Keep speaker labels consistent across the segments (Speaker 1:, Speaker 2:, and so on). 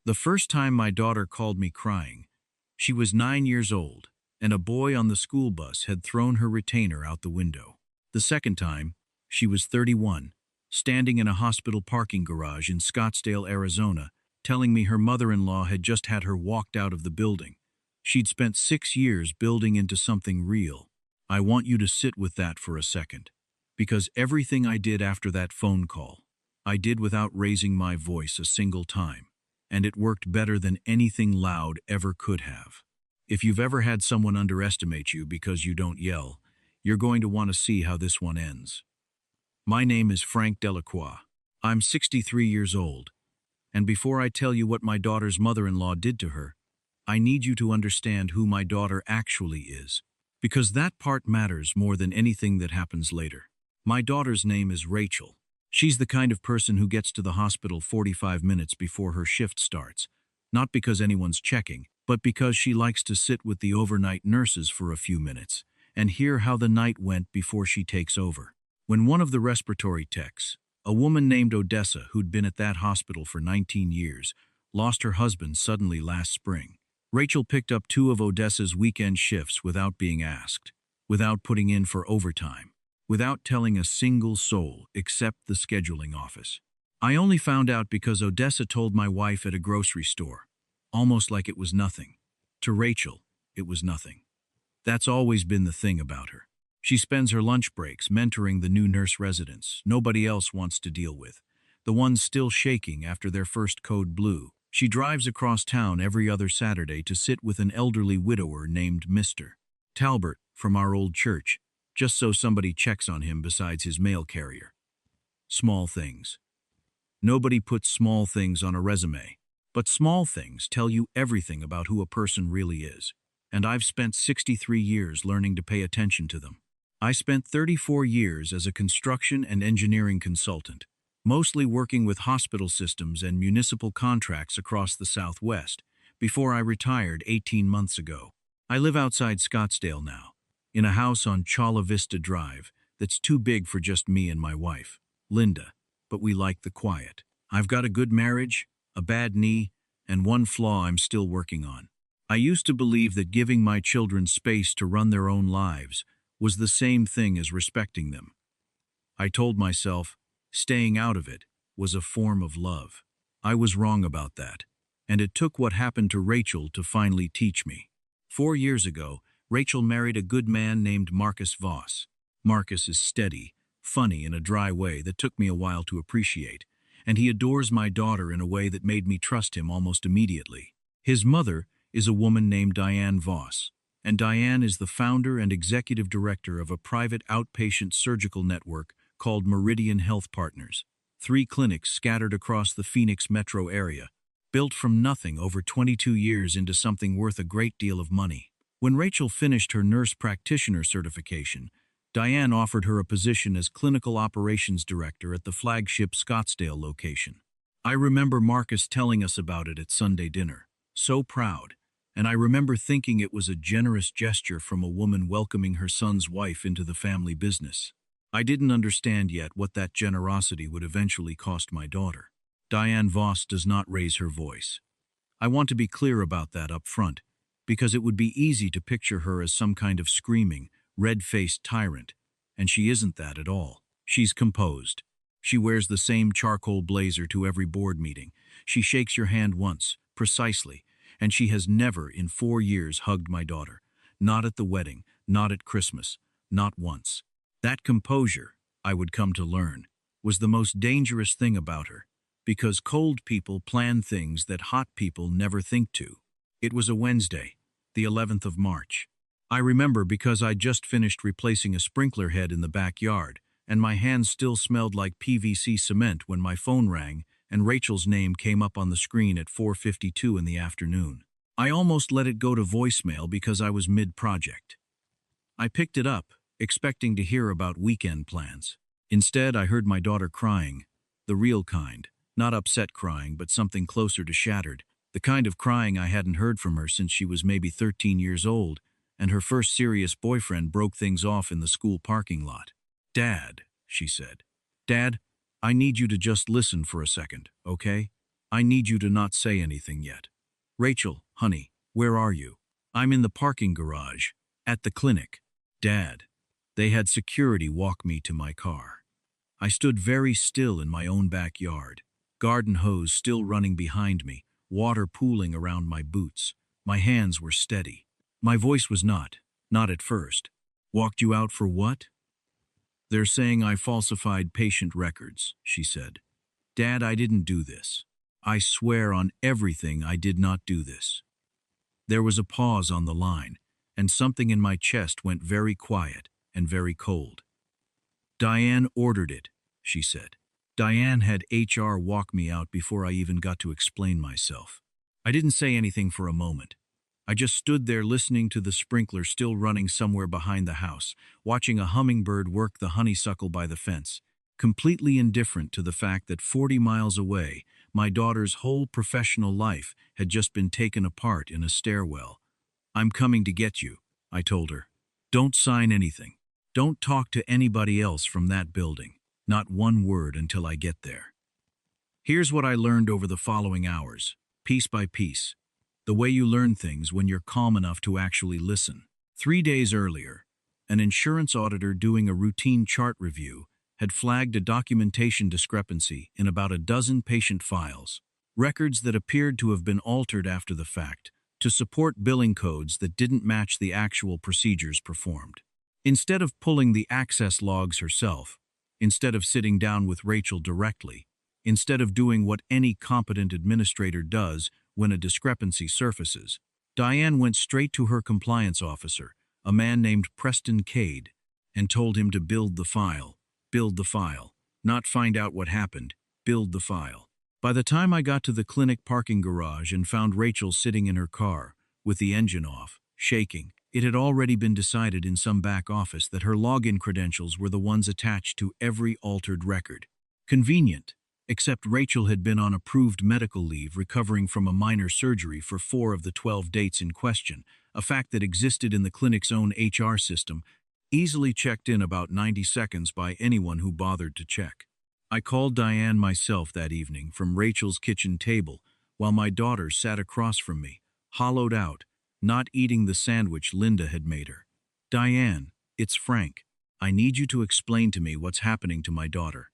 Speaker 1: The first time my daughter called me crying, she was 9 years old, and a boy on the school bus had thrown her retainer out the window. The second time, she was 31, standing in a hospital parking garage in Scottsdale, Arizona, telling me her mother-in-law had just had her walked out of the building. She'd spent 6 years building into something real. I want you to sit with that for a second, because everything I did after that phone call, I did without raising my voice a single time, and it worked better than anything loud ever could have. If you've ever had someone underestimate you because you don't yell, you're going to want to see how this one ends. My name is Frank Delacroix. I'm 63 years old, and before I tell you what my daughter's mother-in-law did to her, I need you to understand who my daughter actually is, because that part matters more than anything that happens later. My daughter's name is Rachel. She's the kind of person who gets to the hospital 45 minutes before her shift starts, not because anyone's checking, but because she likes to sit with the overnight nurses for a few minutes and hear how the night went before she takes over. When one of the respiratory techs, a woman named Odessa who'd been at that hospital for 19 years, lost her husband suddenly last spring, Rachel picked up 2 of Odessa's weekend shifts without being asked, without putting in for overtime, without telling a single soul except the scheduling office. I only found out because Odessa told my wife at a grocery store, almost like it was nothing. To Rachel, it was nothing. That's always been the thing about her. She spends her lunch breaks mentoring the new nurse residents nobody else wants to deal with, the ones still shaking after their first code blue. She drives across town every other Saturday to sit with an elderly widower named Mr. Talbert from our old church, just so somebody checks on him besides his mail carrier. Small things. Nobody puts small things on a resume, but small things tell you everything about who a person really is, and I've spent 63 years learning to pay attention to them. I spent 34 years as a construction and engineering consultant, mostly working with hospital systems and municipal contracts across the Southwest, before I retired 18 months ago. I live outside Scottsdale now, in a house on Chula Vista Drive that's too big for just me and my wife, Linda, but we like the quiet. I've got a good marriage, a bad knee, and one flaw I'm still working on. I used to believe that giving my children space to run their own lives was the same thing as respecting them. I told myself staying out of it was a form of love. I was wrong about that, and it took what happened to Rachel to finally teach me. 4 years ago, Rachel married a good man named Marcus Voss. Marcus is steady, funny in a dry way that took me a while to appreciate, and he adores my daughter in a way that made me trust him almost immediately. His mother is a woman named Diane Voss, and Diane is the founder and executive director of a private outpatient surgical network called Meridian Health Partners, 3 clinics scattered across the Phoenix metro area, built from nothing over 22 years into something worth a great deal of money. When Rachel finished her nurse practitioner certification, Diane offered her a position as clinical operations director at the flagship Scottsdale location. I remember Marcus telling us about it at Sunday dinner, so proud, and I remember thinking it was a generous gesture from a woman welcoming her son's wife into the family business. I didn't understand yet what that generosity would eventually cost my daughter. Diane Voss does not raise her voice. I want to be clear about that up front, because it would be easy to picture her as some kind of screaming, red-faced tyrant, and she isn't that at all. She's composed. She wears the same charcoal blazer to every board meeting. She shakes your hand once, precisely, and she has never in 4 years hugged my daughter. Not at the wedding, not at Christmas, not once. That composure, I would come to learn, was the most dangerous thing about her, because cold people plan things that hot people never think to. It was a Wednesday, the 11th of March. I remember because I'd just finished replacing a sprinkler head in the backyard, and my hands still smelled like PVC cement when my phone rang and Rachel's name came up on the screen at 4:52 in the afternoon. I almost let it go to voicemail because I was mid-project. I picked it up, expecting to hear about weekend plans. Instead, I heard my daughter crying, the real kind, not upset crying, but something closer to shattered, the kind of crying I hadn't heard from her since she was maybe 13 years old, and her first serious boyfriend broke things off in the school parking lot. "Dad," she said. "Dad, I need you to just listen for a second, okay? I need you to not say anything yet. Rachel, honey, where are you? I'm in the parking garage, at the clinic. Dad. They had security walk me to my car. I stood very still in my own backyard, garden hose still running behind me, water pooling around my boots. My hands were steady. My voice was not at first. Walked you out for what? They're saying I falsified patient records, she said. Dad, I didn't do this. I swear on everything I did not do this. There was a pause on the line, and something in my chest went very quiet and very cold. Diane ordered it, she said. Diane had HR walk me out before I even got to explain myself. I didn't say anything for a moment. I just stood there listening to the sprinkler still running somewhere behind the house, watching a hummingbird work the honeysuckle by the fence, completely indifferent to the fact that 40 miles away, my daughter's whole professional life had just been taken apart in a stairwell. I'm coming to get you, I told her. Don't sign anything. Don't talk to anybody else from that building. Not one word until I get there. Here's what I learned over the following hours, piece by piece. The way you learn things when you're calm enough to actually listen. 3 days earlier, an insurance auditor doing a routine chart review had flagged a documentation discrepancy in about a dozen patient files, records that appeared to have been altered after the fact to support billing codes that didn't match the actual procedures performed. Instead of pulling the access logs herself, instead of sitting down with Rachel directly, instead of doing what any competent administrator does when a discrepancy surfaces, Diane went straight to her compliance officer, a man named Preston Cade, and told him to build the file, not find out what happened, build the file. By the time I got to the clinic parking garage and found Rachel sitting in her car, with the engine off, shaking, it had already been decided in some back office that her login credentials were the ones attached to every altered record. Convenient, except Rachel had been on approved medical leave recovering from a minor surgery for 4 of the 12 dates in question, a fact that existed in the clinic's own HR system, easily checked in about 90 seconds by anyone who bothered to check. I called Diane myself that evening from Rachel's kitchen table while my daughter sat across from me, hollowed out, not eating the sandwich Linda had made her. Diane, it's Frank. I need you to explain to me what's happening to my daughter.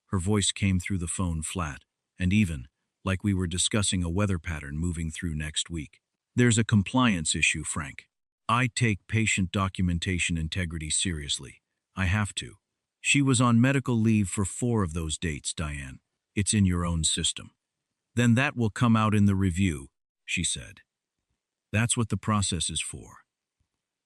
Speaker 1: Her voice came through the phone flat, and even, like we were discussing a weather pattern moving through next week. There's a compliance issue, Frank. I take patient documentation integrity seriously. I have to. She was on medical leave for 4 of those dates, Diane. It's in your own system. Then that will come out in the review, she said. That's what the process is for.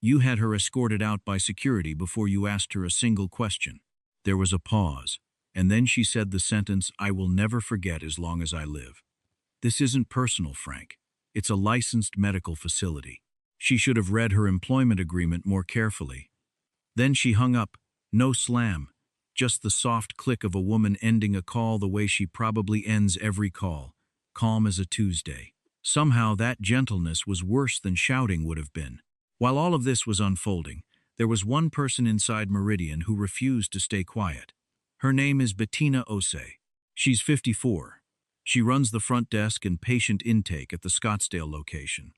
Speaker 1: You had her escorted out by security before you asked her a single question. There was a pause, and then she said the sentence I will never forget as long as I live. This isn't personal, Frank. It's a licensed medical facility. She should have read her employment agreement more carefully. Then she hung up, no slam, just the soft click of a woman ending a call the way she probably ends every call, calm as a Tuesday. Somehow that gentleness was worse than shouting would have been. While all of this was unfolding, there was one person inside Meridian who refused to stay quiet. Her name is Bettina Osei. She's 54. She runs the front desk and patient intake at the Scottsdale location.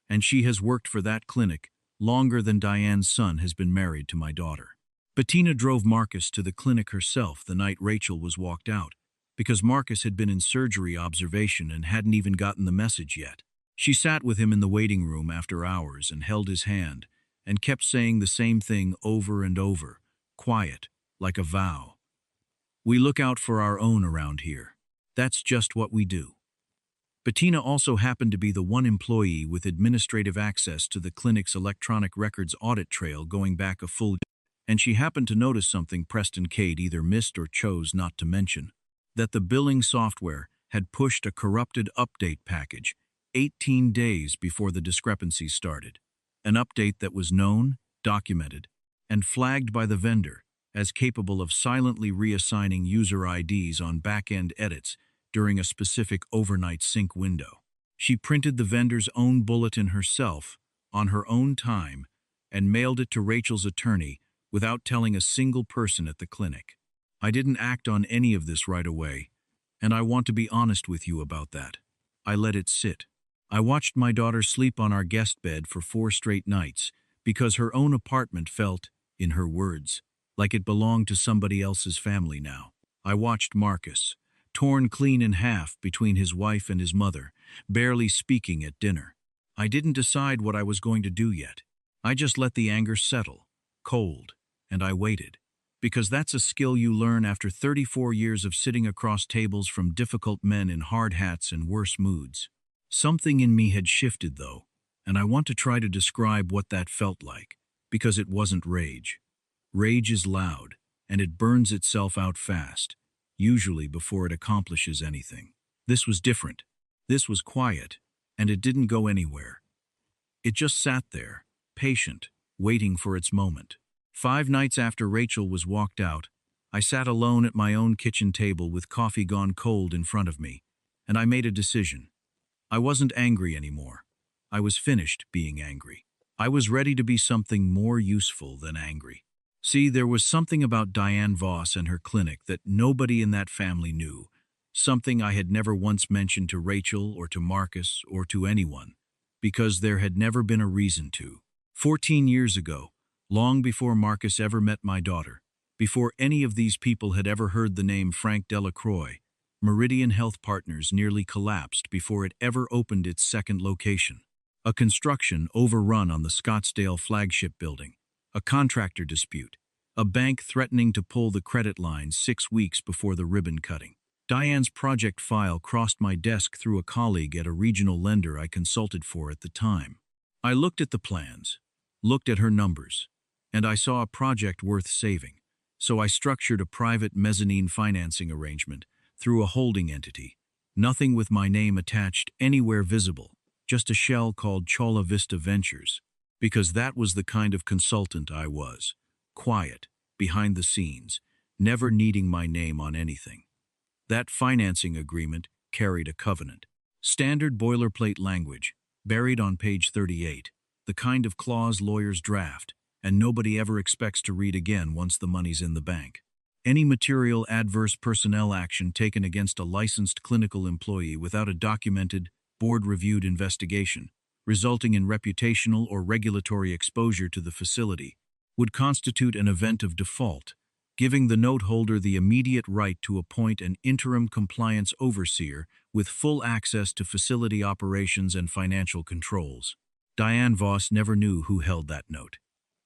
Speaker 1: And she has worked for that clinic longer than Diane's son has been married to my daughter. Bettina drove Marcus to the clinic herself the night Rachel was walked out, because Marcus had been in surgery observation and hadn't even gotten the message yet. She sat with him in the waiting room after hours and held his hand and kept saying the same thing over and over, quiet, like a vow. We look out for our own around here. That's just what we do. Bettina also happened to be the one employee with administrative access to the clinic's electronic records audit trail going back a full year, and she happened to notice something Preston Cade either missed or chose not to mention. That the billing software had pushed a corrupted update package 18 days before the discrepancies started. An update that was known, documented, and flagged by the vendor as capable of silently reassigning user IDs on back-end edits during a specific overnight sync window. She printed the vendor's own bulletin herself, on her own time, and mailed it to Rachel's attorney without telling a single person at the clinic. I didn't act on any of this right away. And I want to be honest with you about that. I let it sit. I watched my daughter sleep on our guest bed for 4 straight nights because her own apartment felt, in her words, like it belonged to somebody else's family now. I watched Marcus, torn clean in half between his wife and his mother, barely speaking at dinner. I didn't decide what I was going to do yet. I just let the anger settle, cold, and I waited. Because that's a skill you learn after 34 years of sitting across tables from difficult men in hard hats and worse moods. Something in me had shifted, though, and I want to try to describe what that felt like, because it wasn't rage. Rage is loud, and it burns itself out fast, usually before it accomplishes anything. This was different. This was quiet, and it didn't go anywhere. It just sat there, patient, waiting for its moment. 5 nights after Rachel was walked out, I sat alone at my own kitchen table with coffee gone cold in front of me, and I made a decision. I wasn't angry anymore. I was finished being angry. I was ready to be something more useful than angry. See, there was something about Diane Voss and her clinic that nobody in that family knew, something I had never once mentioned to Rachel or to Marcus or to anyone, because there had never been a reason to. 14 years ago, long before Marcus ever met my daughter, before any of these people had ever heard the name Frank Delacroix, Meridian Health Partners nearly collapsed before it ever opened its second location. A construction overrun on the Scottsdale flagship building, a contractor dispute, a bank threatening to pull the credit line 6 weeks before the ribbon cutting. Diane's project file crossed my desk through a colleague at a regional lender I consulted for at the time. I looked at the plans, looked at her numbers, and I saw a project worth saving, so I structured a private mezzanine financing arrangement through a holding entity, nothing with my name attached anywhere visible, just a shell called Chola Vista Ventures, because that was the kind of consultant I was, quiet, behind the scenes, never needing my name on anything. That financing agreement carried a covenant. Standard boilerplate language, buried on page 38, the kind of clause lawyers draft, and nobody ever expects to read again once the money's in the bank. Any material adverse personnel action taken against a licensed clinical employee without a documented, board-reviewed investigation, resulting in reputational or regulatory exposure to the facility, would constitute an event of default, giving the note holder the immediate right to appoint an interim compliance overseer with full access to facility operations and financial controls. Diane Voss never knew who held that note.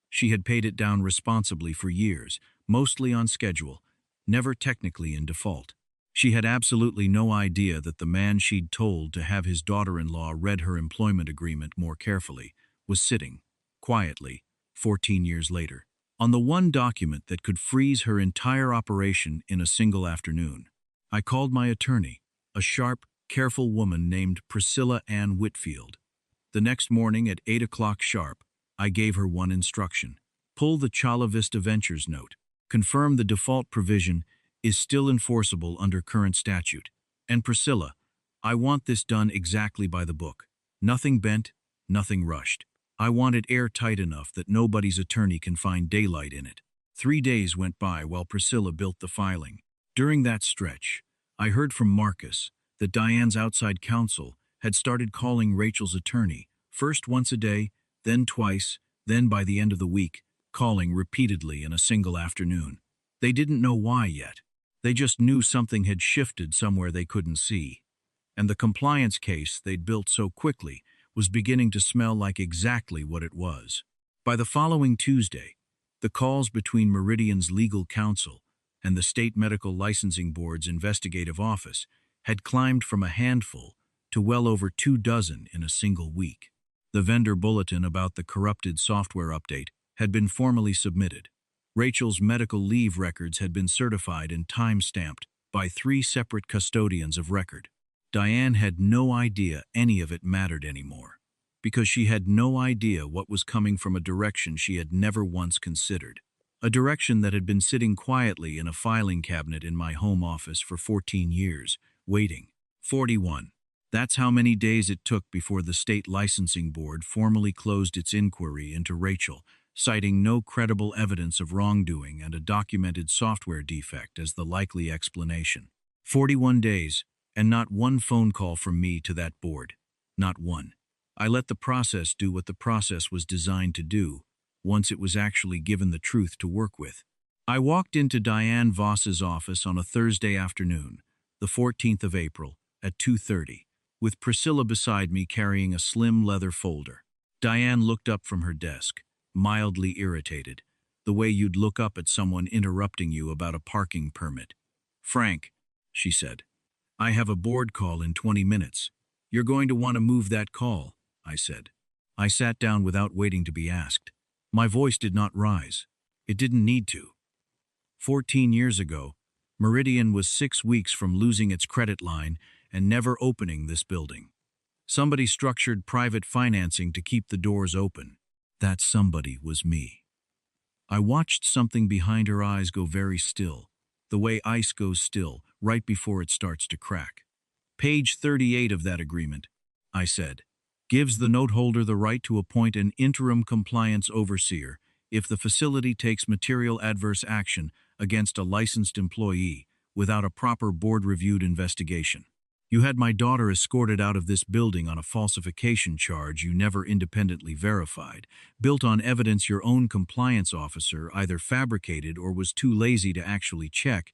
Speaker 1: She had paid it down responsibly for years, mostly on schedule, never technically in default. She had absolutely no idea that the man she'd told to have his daughter-in-law read her employment agreement more carefully was sitting, quietly, 14 years later, on the one document that could freeze her entire operation in a single afternoon. I called my attorney, a sharp, careful woman named Priscilla Ann Whitfield. The next morning at 8 o'clock sharp, I gave her one instruction. Pull the Chola Vista Ventures note. Confirm the default provision is still enforceable under current statute. And Priscilla, I want this done exactly by the book. Nothing bent, nothing rushed. I want it airtight enough that nobody's attorney can find daylight in it. 3 days went by while Priscilla built the filing. During that stretch, I heard from Marcus that Diane's outside counsel had started calling Rachel's attorney, first once a day, then twice, then by the end of the week, calling repeatedly in a single afternoon. They didn't know why yet. They just knew something had shifted somewhere they couldn't see. And the compliance case they'd built so quickly was beginning to smell like exactly what it was. By the following Tuesday, the calls between Meridian's legal counsel and the State Medical Licensing Board's investigative office had climbed from a handful to well over 24 in a single week. The vendor bulletin about the corrupted software update had been formally submitted. Rachel's medical leave records had been certified and time-stamped by 3 separate custodians of record. Diane had no idea any of it mattered anymore, because she had no idea what was coming from a direction she had never once considered. A direction that had been sitting quietly in a filing cabinet in my home office for 14 years, waiting. 41. That's how many days it took before the state licensing board formally closed its inquiry into Rachel, citing no credible evidence of wrongdoing and a documented software defect as the likely explanation. 41 days, and not one phone call from me to that board. Not one. I let the process do what the process was designed to do, once it was actually given the truth to work with. I walked into Diane Voss's office on a Thursday afternoon, the 14th of April, at 2:30, with Priscilla beside me carrying a slim leather folder. Diane looked up from her desk, mildly irritated, the way you'd look up at someone interrupting you about a parking permit. "Frank," she said, "I have a board call in 20 minutes. You're going to want to move that call," I said. I sat down without waiting to be asked. My voice did not rise. It didn't need to. 14 years ago, Meridian was 6 weeks from losing its credit line and never opening this building. Somebody structured private financing to keep the doors open. That somebody was me. I watched something behind her eyes go very still, the way ice goes still right before it starts to crack. "Page 38 of that agreement," I said, "gives the note holder the right to appoint an interim compliance overseer if the facility takes material adverse action against a licensed employee without a proper board-reviewed investigation. You had my daughter escorted out of this building on a falsification charge you never independently verified, built on evidence your own compliance officer either fabricated or was too lazy to actually check,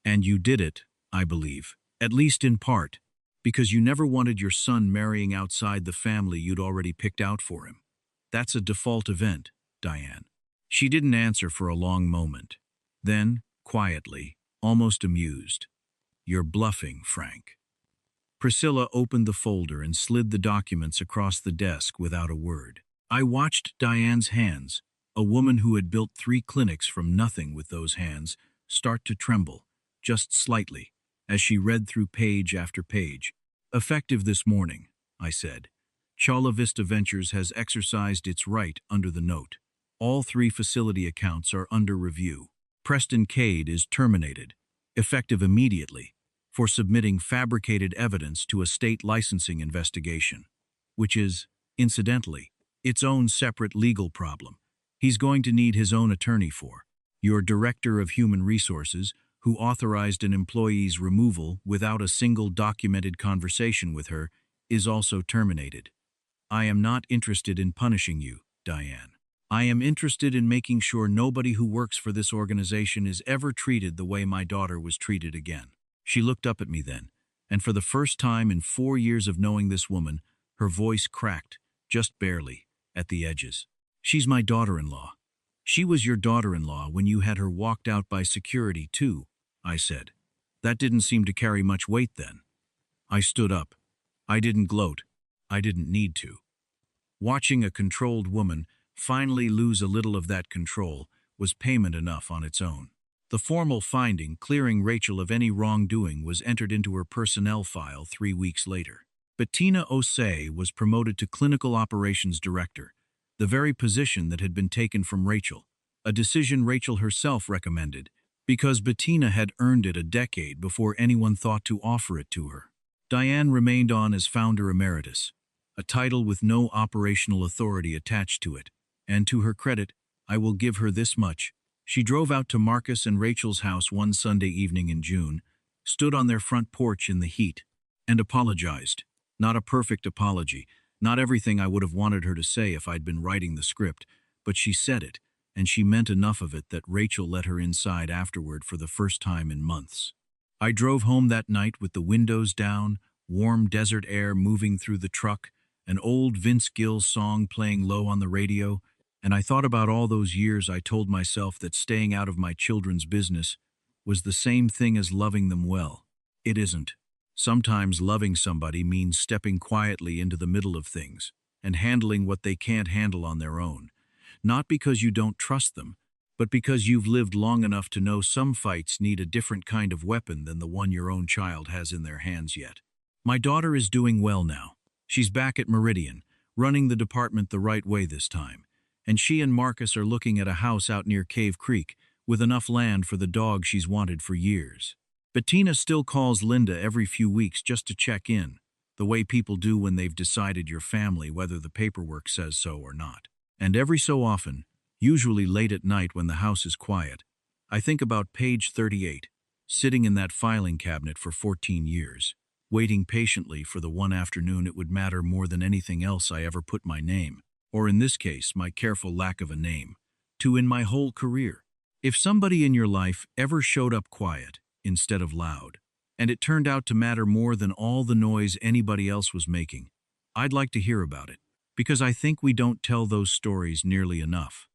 Speaker 1: and you did it, I believe, at least in part, because you never wanted your son marrying outside the family you'd already picked out for him. That's a default event, Diane." She didn't answer for a long moment. Then, quietly, almost amused, "You're bluffing, Frank." Priscilla opened the folder and slid the documents across the desk without a word. I watched Diane's hands, a woman who had built 3 clinics from nothing with those hands, start to tremble, just slightly, as she read through page after page. "Effective this morning," I said. "Chula Vista Ventures has exercised its right under the note. All 3 facility accounts are under review. Preston Cade is terminated, effective immediately, for submitting fabricated evidence to a state licensing investigation, which is, incidentally, its own separate legal problem. He's going to need his own attorney for. Your Director of Human Resources, who authorized an employee's removal without a single documented conversation with her, is also terminated. I am not interested in punishing you, Diane. I am interested in making sure nobody who works for this organization is ever treated the way my daughter was treated again." She looked up at me then, and for the first time in 4 years of knowing this woman, her voice cracked, just barely, at the edges. "She's my daughter-in-law. She was your daughter-in-law when you had her walked out by security, too," I said. "That didn't seem to carry much weight then." I stood up. I didn't gloat. I didn't need to. Watching a controlled woman finally lose a little of that control was payment enough on its own. The formal finding clearing Rachel of any wrongdoing was entered into her personnel file 3 weeks later. Bettina Osei was promoted to Clinical Operations Director, the very position that had been taken from Rachel, a decision Rachel herself recommended, because Bettina had earned it a decade before anyone thought to offer it to her. Diane remained on as founder emeritus, a title with no operational authority attached to it, and to her credit, I will give her this much. She drove out to Marcus and Rachel's house one Sunday evening in June, stood on their front porch in the heat, and apologized. Not a perfect apology, not everything I would have wanted her to say if I'd been writing the script, but she said it, and she meant enough of it that Rachel let her inside afterward for the first time in months. I drove home that night with the windows down, warm desert air moving through the truck, an old Vince Gill song playing low on the radio, and I thought about all those years I told myself that staying out of my children's business was the same thing as loving them well. It isn't. Sometimes loving somebody means stepping quietly into the middle of things and handling what they can't handle on their own, not because you don't trust them, but because you've lived long enough to know some fights need a different kind of weapon than the one your own child has in their hands yet. My daughter is doing well now. She's back at Meridian, running the department the right way this time, and she and Marcus are looking at a house out near Cave Creek with enough land for the dog she's wanted for years. Bettina still calls Linda every few weeks just to check in, the way people do when they've decided your family whether the paperwork says so or not. And every so often, usually late at night when the house is quiet, I think about page 38, sitting in that filing cabinet for 14 years, waiting patiently for the one afternoon it would matter more than anything else I ever put my name, or in this case, my careful lack of a name, to in my whole career. If somebody in your life ever showed up quiet instead of loud, and it turned out to matter more than all the noise anybody else was making, I'd like to hear about it, because I think we don't tell those stories nearly enough.